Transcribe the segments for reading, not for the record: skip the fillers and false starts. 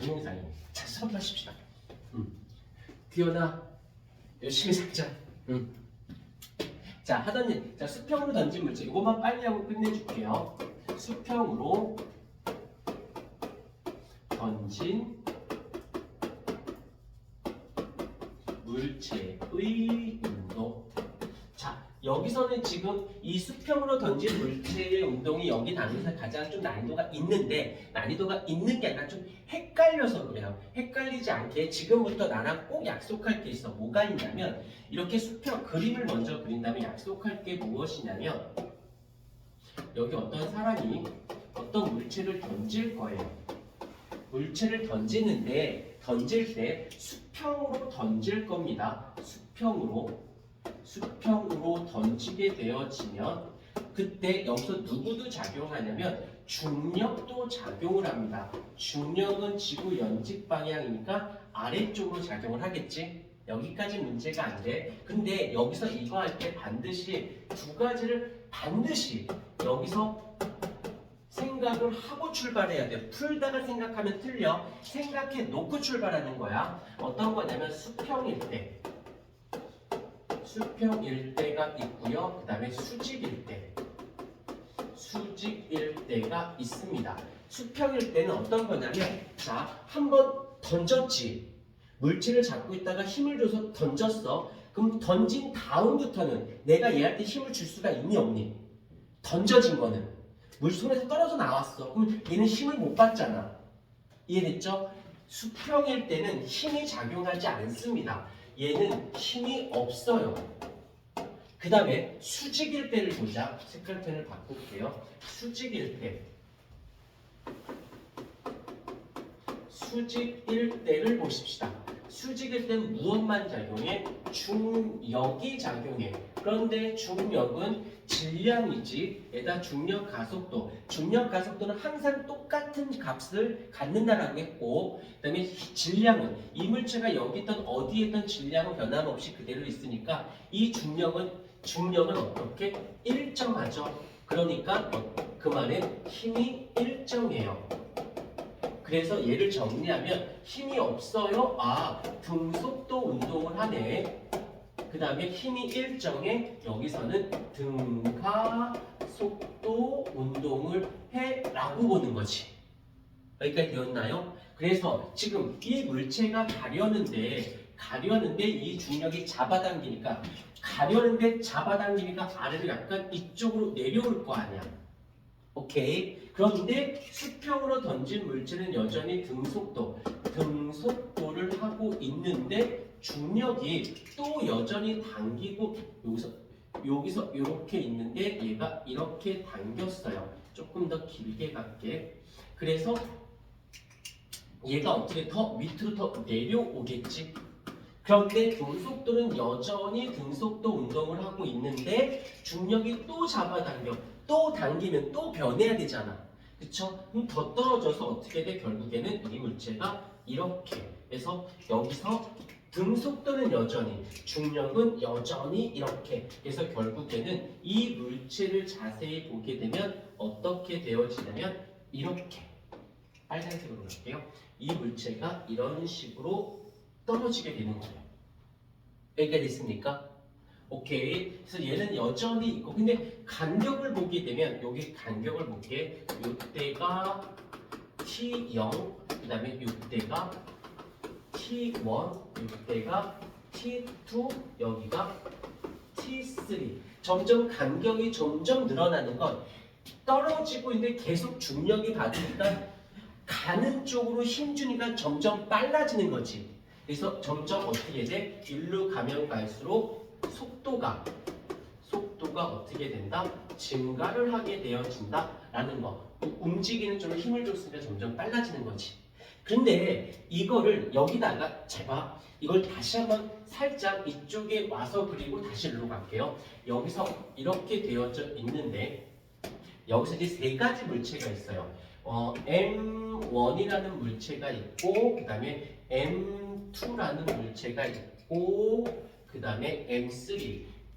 동영상이. 자, 수업 하십시다. 규현아, 열심히 살자. 자, 하더님, 자, 수평으로 던진 물체. 이것만 빨리 하고 끝내줄게요. 수평으로 던진 물체의 운동. 자, 여기서는 지금 이 수평으로 던진 물체의 운동이 여기 단에서 가장 좀 난이도가 있는데, 난이도가 있는 게 아니라 좀 헷갈려서 그래요. 헷갈리지 않게 지금부터 나랑 꼭 약속할 게 있어. 뭐가 있냐면, 이렇게 수평 그림을 먼저 그린 다음에 약속할 게 무엇이냐면, 여기 어떤 사람이 어떤 물체를 던질 거예요. 물체를 던질 때 수평으로 던질 겁니다. 수평으로 던지게 되어지면 그때 여기서 누구도 작용하냐면 중력도 작용을 합니다. 중력은 지구 연직 방향이니까 아래쪽으로 작용을 하겠지. 여기까지 문제가 안 돼. 근데 여기서 이거 할 때 반드시 두 가지를 반드시 여기서 생각을 하고 출발해야 돼요. 풀다가 생각하면 틀려. 생각해 놓고 출발하는 거야. 어떤 거냐면 수평일 때가 있고요. 그 다음에 수직일 때가 있습니다. 수평일 때는 어떤 거냐면, 자, 한번 던졌지. 물체를 잡고 있다가 힘을 줘서 던졌어. 그럼 던진 다음부터는 내가 얘한테 힘을 줄 수가 있니 없니? 던져진 거는 물속에서 떨어져 나왔어. 그럼 얘는 힘을 못 받잖아. 이해됐죠? 수평일 때는 힘이 작용하지 않습니다. 얘는 힘이 없어요. 그 다음에 수직일 때를 보자. 색깔펜을 바꿀게요. 수직일 때를 보십시다. 수직일 때는 무엇만 작용해? 중력이 작용해. 그런데 중력은 질량이지, 얘다 중력 가속도. 중력 가속도는 항상 똑같은 값을 갖는다라고 했고, 그 다음에 질량은 이 물체가 여기 있던 어디에 있던 질량은 변함없이 그대로 있으니까 이 중력은 어떻게? 일정하죠. 그러니까 그 말은 힘이 일정해요. 그래서 얘를 정리하면 힘이 없어요. 아, 등속도 운동을 하네. 그 다음에 힘이 일정해. 여기서는 등가속도 운동을 해 라고 보는 거지. 여기까지 되었나요? 그래서 지금 이 물체가 가려는데 이 중력이 잡아당기니까 아래로 약간 이쪽으로 내려올 거 아니야. 오케이. 그런데 수평으로 던진 물체는 여전히 등속도를 하고 있는데 중력이 또 여전히 당기고 여기서 이렇게 있는데 얘가 이렇게 당겼어요. 조금 더 길게 갈게. 그래서 얘가 어떻게 더 밑으로 더 내려오겠지. 그런데 등속도는 여전히 등속도 운동을 하고 있는데 중력이 또 잡아당겨. 또 당기면 또 변해야 되잖아. 그쵸? 그럼 더 떨어져서 어떻게 돼? 결국에는 이 물체가 이렇게 해서 여기서 등속도는 여전히, 중력은 여전히 이렇게. 그래서 결국에는 이 물체를 자세히 보게 되면 어떻게 되어지냐면 이렇게. 빨간색으로 갈게요. 이 물체가 이런 식으로 떨어지게 되는 거예요. 여기까지 됐습니까? 오케이. 그래서 얘는 여전히 있고, 근데 간격을 보게 되면 여기 간격을 볼게. 이때가 T0, 그 다음에 이때가 T1, 이때가 T2, 여기가 T3. 점점 간격이 점점 늘어나는 건 떨어지고 있는데 계속 중력이 받으니까 가는 쪽으로 힘주니까 점점 빨라지는 거지. 그래서 점점 어떻게 돼? 일로 가면 갈수록 속도가 어떻게 된다? 증가를 하게 되어진다라는 거. 움직이는 쪽으로 힘을 줬으니까 점점 빨라지는 거지. 근데 이거를 여기다가 제가 이걸 다시 한번 살짝 이쪽에 와서 그리고 다시 일로 갈게요. 여기서 이렇게 되어져 있는데 여기서 이제 세 가지 물체가 있어요. M1이라는 물체가 있고, 그 다음에 M2라는 물체가 있고, 그 다음에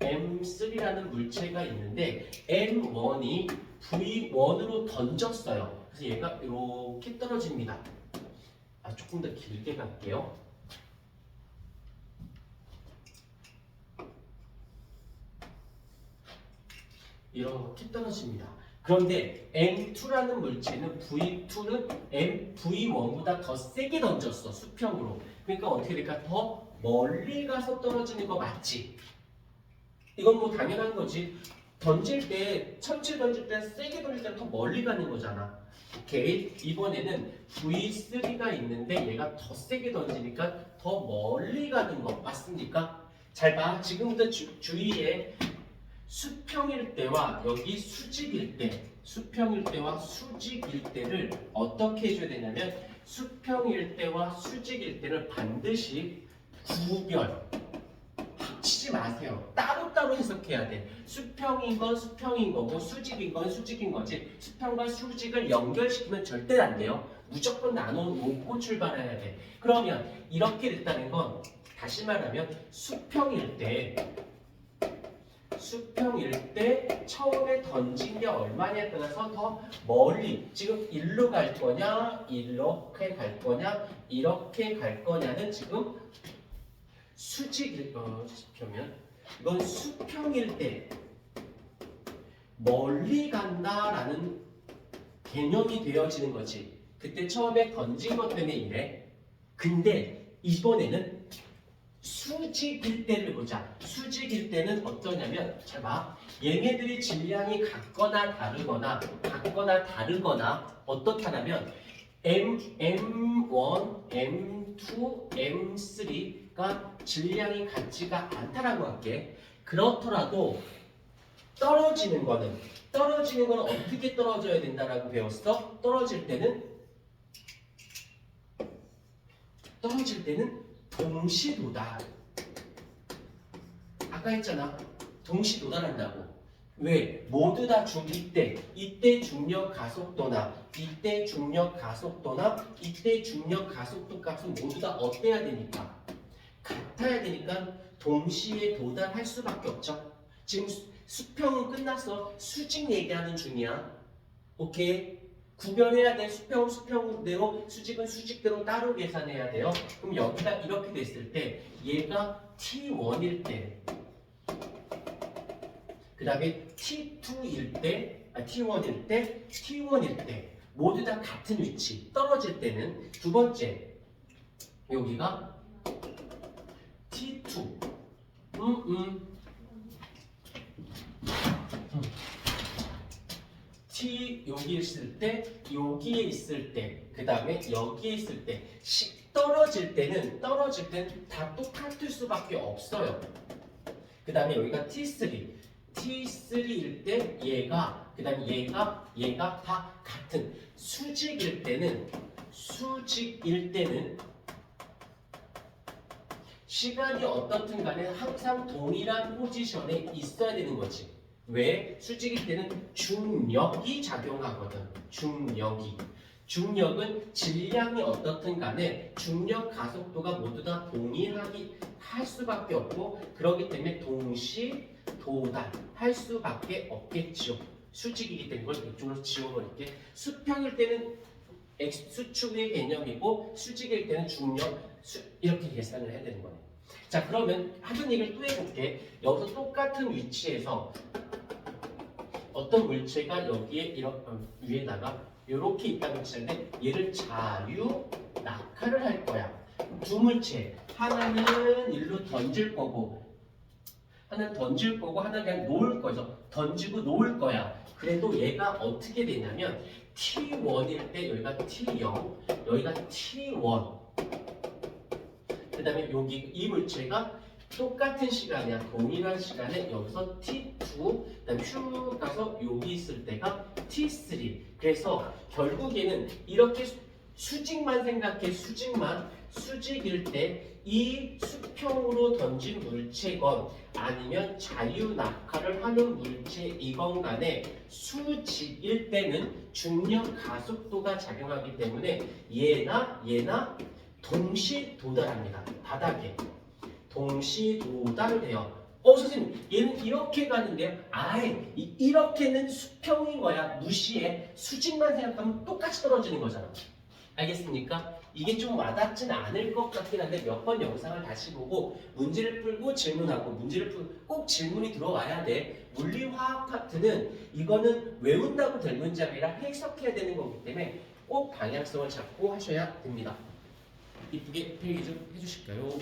M3라는 물체가 있는데 M1이 V1으로 던졌어요. 그래서 얘가 이렇게 떨어집니다. 조금 더 길게 갈게요. 이렇게 떨어집니다. 그런데 M2라는 물체는 V2는 V1보다 더 세게 던졌어. 수평으로. 그러니까 어떻게 될까? 더 멀리 가서 떨어지는 거 맞지? 이건 뭐 당연한 거지. 던질 때, 천천히 던질 때, 세게 던질 때 더 멀리 가는 거잖아. 오케이. 이번에는 V3가 있는데 얘가 더 세게 던지니까 더 멀리 가는 거 맞습니까? 잘 봐. 지금부터 주의해. 수평일 때와 여기 수직일 때, 수평일 때와 수직일 때를 어떻게 해줘야 되냐면 수평일 때와 수직일 때를 반드시 구별, 합치지 마세요. 따로따로 해석해야 돼. 수평인 건 수평인 거고 수직인 건 수직인 거지. 수평과 수직을 연결시키면 절대 안 돼요. 무조건 나눠놓고 출발해야 돼. 그러면 이렇게 됐다는 건 다시 말하면 수평일 때 처음에 던진 게 얼마냐에 따라서 더 멀리 지금 일로 갈 거냐 이렇게 갈 거냐 이렇게 갈 거냐는 지금 수평면 이건 수평일 때 멀리 간다라는 개념이 되어지는 거지. 그때 처음에 던진 것 때문에 이래. 근데 이번에는 수직일 때를 보자. 수직일 때는 어떠냐면 잘 봐. 얘네들이 질량이 같거나 다르거나 어떻다냐면 M1, M2, M3가 질량이 같지가 않다라고 할게. 그렇더라도 떨어지는 거는 어떻게 떨어져야 된다라고 배웠어? 떨어질 때는 동시도달. 아까 했잖아. 동시도달한다고. 왜? 모두 다 이때 중력 가속도나 이때 중력 가속도 값은 모두 다 어때야 되니까? 같아야 되니까 동시에 도달할 수밖에 없죠. 지금 수평은 끝났어. 수직 얘기하는 중이야. 오케이? 구별해야 돼. 수평은 수평대로, 수직은 수직대로 따로 계산해야 돼요. 그럼 여기가 이렇게 됐을 때 얘가 T1일 때, 그 다음에 T1일 때 모두 다 같은 위치. 떨어질 때는 두 번째 여기가 T2 여기 있을 때, 여기에 있을 때, 그 다음에 여기에 있을 때 떨어질 때는 다 똑같을 수밖에 없어요. 그 다음에 여기가 T3일 때 얘가, 그 다음에 얘가 다 같은. 수직일 때는 시간이 어떻든 간에 항상 동일한 포지션에 있어야 되는 거지. 왜? 수직일 때는 중력이 작용하거든. 중력은 질량이 어떻든 간에 중력 가속도가 모두 다 동일하게 할 수밖에 없고, 그렇기 때문에 동시 도달할 수밖에 없겠죠. 수직이기 때문에 이걸 이쪽으로 지워버릴게. 수평일 때는 X축의 개념이고 수직일 때는 중력, 이렇게 계산을 해야 되는 거네. 자, 그러면 하던 얘기를 또 해볼게. 여기서 똑같은 위치에서 어떤 물체가 여기에 위에다가 이렇게 있다고 치는데 얘를 자유 낙하를 할 거야. 두 물체, 하나는 일로 던질 거고 하나는 그냥 놓을 거죠. 던지고 놓을 거야. 그래도 얘가 어떻게 되냐면 T1일 때 여기가 T0, 여기가 T1. 그 다음에 여기 이 물체가 똑같은 시간이야. 동일한 시간에 여기서 T2, 그다음에 쭉 가서 여기 있을 때가 T3. 그래서 결국에는 이렇게 수직만 생각해. 수직일 때 이 수평으로 던진 물체건 아니면 자유 낙하를 하는 물체이건 간에 수직일 때는 중력 가속도가 작용하기 때문에 얘나 동시 도달합니다. 바닥에 동시 도달을 해요. 선생님, 얘는 이렇게 가는데요. 이렇게는 수평인 거야. 무시해. 수직만 생각하면 똑같이 떨어지는 거잖아. 알겠습니까? 이게 좀 와닿진 않을 것 같긴 한데 몇 번 영상을 다시 보고 문제를 풀고 질문하고 문제를 풀고 꼭 질문이 들어와야 돼. 물리화학 파트는 이거는 외운다고 될 문제가 아니라 해석해야 되는 거기 때문에 꼭 방향성을 잡고 하셔야 됩니다. 이쁘게 필기 좀 해주실까요?